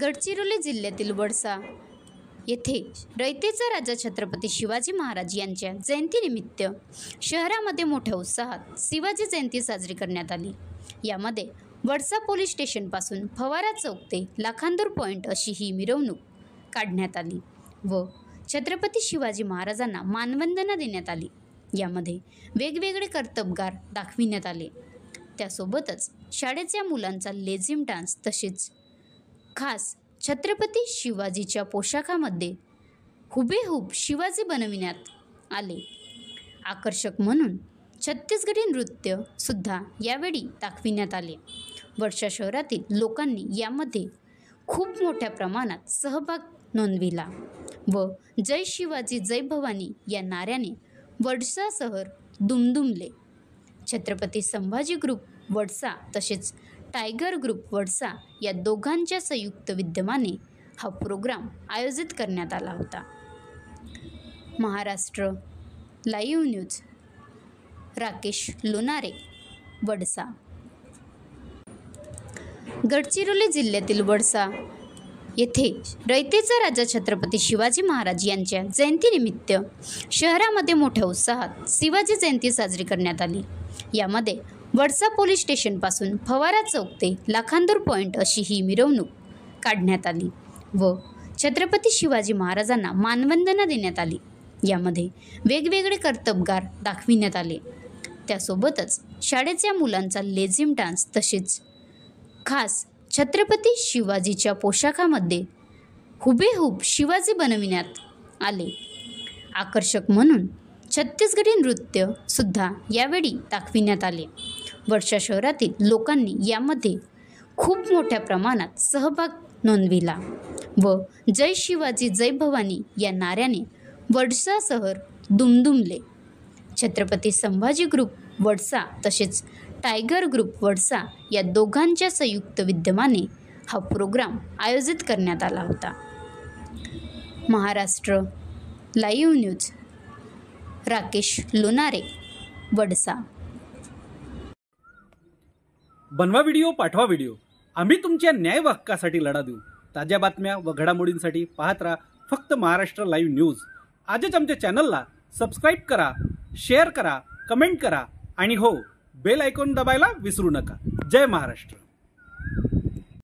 गडचिरोली जिल्ह्यातील वडसा येथे रयतेचा राजा छत्रपती शिवाजी महाराज यांच्या जयंतीनिमित्त शहरामध्ये मोठ्या उत्साहात शिवाजी जयंती साजरी करण्यात आली। यामध्ये वडसा पोलीस स्टेशनपासून फवारा चौक ते लाखांदूर पॉइंट अशी ही मिरवणूक काढण्यात आली व छत्रपती शिवाजी महाराजांना मानवंदना देण्यात आली। यामध्ये वेगवेगळे कर्तबगार दाखविण्यात आले। त्यासोबतच शाळेच्या मुलांचा लेझिम डान्स तसेच खास छत्रपती शिवाजीच्या पोशाखामध्ये हुबेहूब शिवाजी बनविण्यात आले। आकर्षक म्हणून छत्तीसगढी नृत्य सुद्धा यावेळी दाखविण्यात आले। वडसा शहरातील लोकांनी यामध्ये खूप मोठ्या प्रमाणात सहभाग नोंदविला व जय शिवाजी जय भवानी या नाऱ्याने वडसा शहर दुमदुमले। छत्रपती संभाजी ग्रुप वडसा तसेच टायगर ग्रुप वडसा या दोघांच्या संयुक्त विद्यमाने हा प्रोग्राम आयोजित करण्यात आला होता। Maharashtra live news Rakesh Lonare, Wadsa. गडचिरोली जिल्ह्यातील वडसा येथे रयतेचा राजा छत्रपती शिवाजी महाराज यांच्या जयंतीनिमित्त शहरामध्ये मोठ्या उत्साहात शिवाजी जयंती साजरी करण्यात आली। यामध्ये वडसा पोलीस स्टेशनपासून फवारा चौक ते लाखांदूर पॉइंट अशी ही मिरवणूक काढण्यात आली व छत्रपती शिवाजी महाराजांना मानवंदना देण्यात आली। यामध्ये वेगवेगळे कर्तबगार दाखविण्यात आले। त्यासोबतच शाळेच्या मुलांचा लेझिम डान्स तसेच खास छत्रपती शिवाजीच्या पोशाखामध्ये हुबेहूब शिवाजी बनविण्यात आले। आकर्षक म्हणून छत्तीसगढी नृत्य सुद्धा यावेळी दाखविण्यात आले। वडसा शहरातील लोकांनी यामध्ये खूप मोठ्या प्रमाणात सहभाग नोंदविला व जय शिवाजी जय भवानी या नाऱ्याने वडसा शहर दुमदुमले। छत्रपती संभाजी ग्रुप वडसा तसेच टायगर ग्रुप वडसा या दोघांच्या संयुक्त विद्यमाने हा प्रोग्राम आयोजित करण्यात आला होता। Maharashtra live news Rakesh Lonare, Wadsa. बनवा व्हिडिओ, पाठवा व्हिडिओ, आम्ही तुमच्या न्याय हक्कासाठी लढा देऊ। ताज्या बातम्या व घडामोडींसाठी पाहत राहा फक्त महाराष्ट्र लाईव्ह न्यूज। आजच आमच्या चॅनलला सबस्क्राईब करा, शेअर करा, कमेंट करा आणि हो, बेल आयकॉन दबायला विसरू नका। जय महाराष्ट्र।